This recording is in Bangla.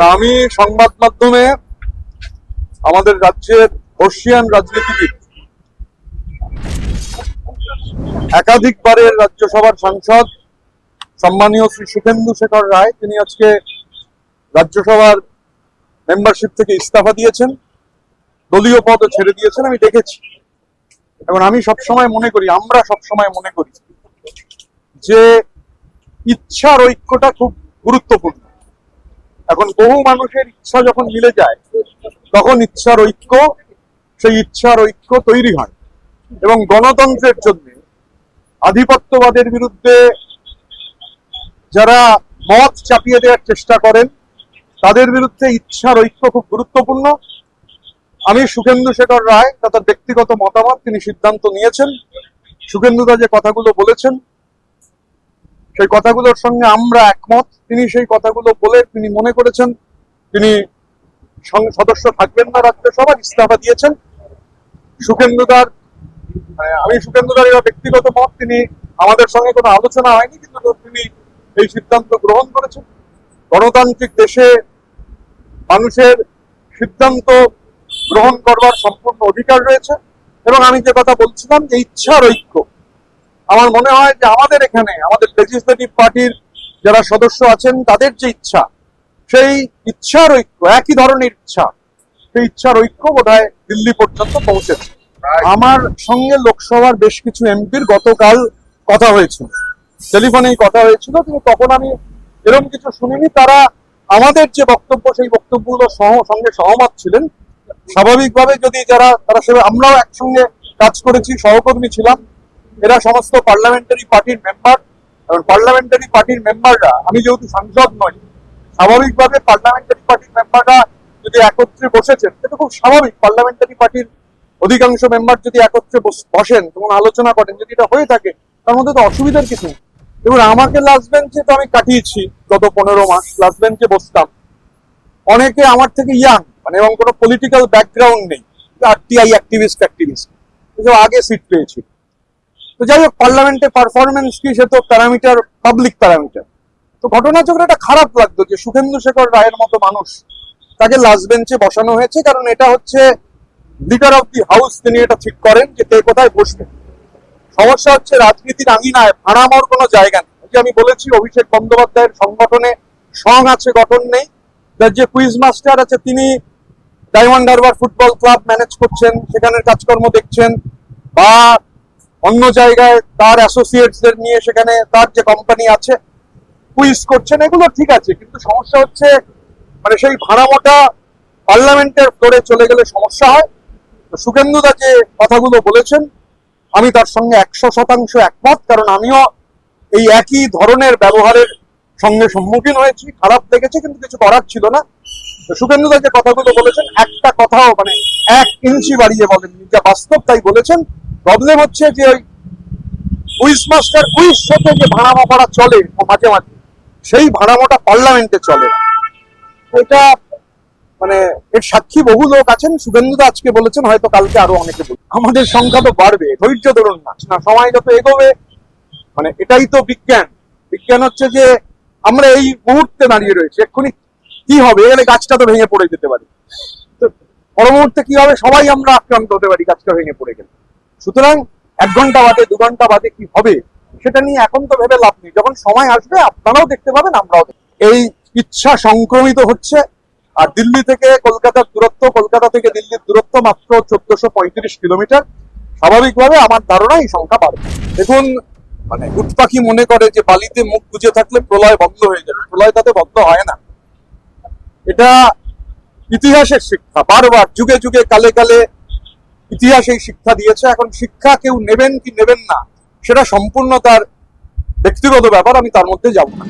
আমি সংবাদ মাধ্যমে আমাদের রাজ্যের বর্ষিয়ান রাজনীতিবিদ, একাধিকবারের রাজ্যসভার সাংসদ সম্মানীয় শ্রী সুখেন্দু শেখর রায়, তিনি আজকে রাজ্যসভার মেম্বারশিপ থেকে ইস্তফা দিয়েছেন, দলীয় পদও ছেড়ে দিয়েছেন। আমি দেখেছি। এখন আমি সবসময় মনে করি, আমরা সবসময় মনে করি যে ইচ্ছার ঐক্যটা খুব গুরুত্বপূর্ণ। এখন বহু মানুষের ইচ্ছা যখন মিলে যায়, তখন সেই ইচ্ছার ঐক্য তৈরি হয়। এবং গণতন্ত্রের জন্য আধিপত্যবাদের বিরুদ্ধে যারা মত চাপিয়ে দেওয়ার চেষ্টা করেন, তাদের বিরুদ্ধে ইচ্ছার ঐক্য খুব গুরুত্বপূর্ণ। আমি সুখেন্দু শেখর রায়, তার ব্যক্তিগত মতামত, তিনি সিদ্ধান্ত নিয়েছেন। সুখেন্দুদা যে কথাগুলো বলেছেন, সেই কথাগুলোর সঙ্গে আমরা একমত। তিনি সেই কথাগুলো বলে তিনি মনে করেছেন তিনি সদস্য থাকবেন না রাজ্যসভার, ইস্তফা দিয়েছেন। আমি সুখেন্দুদার এরা ব্যক্তিগত মত, তিনি আমাদের সঙ্গে কোনো আলোচনা হয়নি, কিন্তু তিনি এই সিদ্ধান্ত গ্রহণ করেছেন। গণতান্ত্রিক দেশে মানুষের সিদ্ধান্ত গ্রহণ করবার সম্পূর্ণ অধিকার রয়েছে। এবং আমি যে কথা বলছিলাম যে ইচ্ছার ঐক্য, আমার মনে হয় যে আমাদের এখানে আমাদের লেজিসলেটিভ পার্টির যারা সদস্য আছেন, তাদের যে ইচ্ছা, সেই ইচ্ছার ঐক্য, একই ধরনের ইচ্ছা, সেই ইচ্ছার ঐক্য বোধহয় দিল্লি পর্যন্ত পৌঁছেছে। আমার সঙ্গে লোকসভার বেশ কিছু এমপির গতকাল কথা হয়েছিল, টেলিফোনেই কথা হয়েছিল, কিন্তু তখন আমি এরকম কিছু শুনিনি। তারা আমাদের যে বক্তব্য, সেই বক্তব্যগুলো সঙ্গে সহমত ছিলেন। স্বাভাবিকভাবে যদি তারা সেভাবে, আমরাও একসঙ্গে কাজ করেছি, সহকর্মী ছিলাম। এরা সমস্ত পার্লামেন্টারি পার্টির মেম্বার। এবং পার্লামেন্টারি পার্টির মেম্বাররা, আমি যেহেতু সাংসদ নই, স্বাভাবিকভাবে পার্লামেন্টারি পার্টির মেম্বাররা যদি একত্রে বসেছেন, সেটা খুব স্বাভাবিক। পার্লামেন্টারি পার্টির অধিকাংশ মেম্বার যদি একত্রে বসেন এবং আলোচনা করেন, যদি এটা হয়ে থাকে, তার মধ্যে তো অসুবিধার কিছু নেই। এবার আমাকে লাস্ট বেঞ্চে তো আমি কাটিয়েছি গত 15 মাস, লাস্ট বেঞ্চে বসতাম। অনেকে আমার থেকে ইয়াং, এবং কোনো পলিটিক্যাল ব্যাকগ্রাউন্ড নেই, আরটিআই অ্যাক্টিভিস্ট আগে সিট পেয়েছি। তো যাই হোক, পার্লামেন্টে পারফরমেন্স কি, সে তো প্যারামিটার, পাবলিক প্যারামিটার। তো ঘটনাচক্রে এটা খারাপ লাগতো যে সুখেন্দু শেখর রায়ের মতো মানুষ, তাকে লাস্ট বেঞ্চে বসানো হয়েছে। কারণ এটা হচ্ছে লিডার অফ দি হাউস, তিনি এটা ঠিক করেন যে কে কোথায় বসবে। সমস্যা হচ্ছে রাজনীতির আঙিনায় ভাড়ামর কোনো জায়গা নেই। যে আমি বলেছি, অভিষেক বন্দ্যোপাধ্যায়ের সংগঠনে সং আছে, গঠন নেই। তার যে কুইজ মাস্টার আছে, তিনি diamond Harbour football club manage করছেন, সেখানের কাজকর্ম দেখছেন, বা অন্য জায়গায় তার অ্যাসোসিয়েটসদের নিয়ে সেখানে তার যে কোম্পানি আছে কুইজ করছেন, এগুলো ঠিক আছে। কিন্তু সমস্যা হচ্ছে সেই ভাড়ামোটা পার্লামেন্টের ফ্লোরে চলে গেলে সমস্যা হয়। তো সুখেন্দুদা যে কথাগুলো বলেছেন, আমি তার সঙ্গে 100% একমত। কারণ আমিও এই একই ধরনের ব্যবহারের সঙ্গে সম্মুখীন হয়েছি, খারাপ লেগেছে, কিন্তু কিছু করার ছিল না। সুখেন্দুদা যে কথাগুলো বলেছেন, একটা কথাও 1 ইঞ্চি বাড়িয়ে বলেননি, যা বাস্তব তাই বলেছেন। প্রবলেম হচ্ছে যে ওই কুইজ মাস্টার কুইজ শোতে যে ভাড়ামো করা চলে মাঝে মাঝে, সেই ভাড়ামোটা পার্লামেন্টে চলে না। এটা এর সাক্ষী বহু লোক আছেন। শুভেন্দুদা আজকে বলেছেন, হয়তো কালকে আরো অনেকে বলবে। আমাদের সংখ্যা তো বাড়বে, ধৈর্য ধরুন না, সময় যত এগোবে, এটাই তো বিজ্ঞান। বিজ্ঞান হচ্ছে যে আমরা এই মুহূর্তে দাঁড়িয়ে রয়েছে, এক্ষুনি কি হবে, এলে গাছটা তো ভেঙে পড়ে যেতে পারে। তো পর মুহূর্তে কি হবে, সবাই আমরা আক্রান্ত হতে পারি গাছটা ভেঙে পড়ে গেলে। সুতরাং 1 ঘন্টা বাদে, 2 ঘন্টা বাদে কি হবে, সেটা নিয়ে এখন তো ভেবে লাভ নেই। যখন সময় আসবে, আপনারাও দেখতে পাবেন, আমরাও। এই ইচ্ছা সংক্রমিত হচ্ছে। আর দিল্লি থেকে কলকাতার দূরত্ব, কলকাতা থেকে দিল্লির দূরত্ব মাত্র 1435 কিলোমিটার। স্বাভাবিকভাবে আমার ধারণা এই সংখ্যা বাড়বে। দেখুন, উট পাখি মনে করে যে বালিতে মুখ গুজে থাকলে প্রলয় বন্ধ হয়ে যাবে। প্রলয় তাতে বন্ধ হয় না। এটা ইতিহাসের শিক্ষা। বারবার, যুগে যুগে, কালে কালে ইতিহাস এই শিক্ষা দিয়েছে। এখন শিক্ষা কেউ নেবেন কি নেবেন না, সেটা সম্পূর্ণ তার ব্যক্তিগত ব্যাপার, আমি তার মধ্যে যাব না।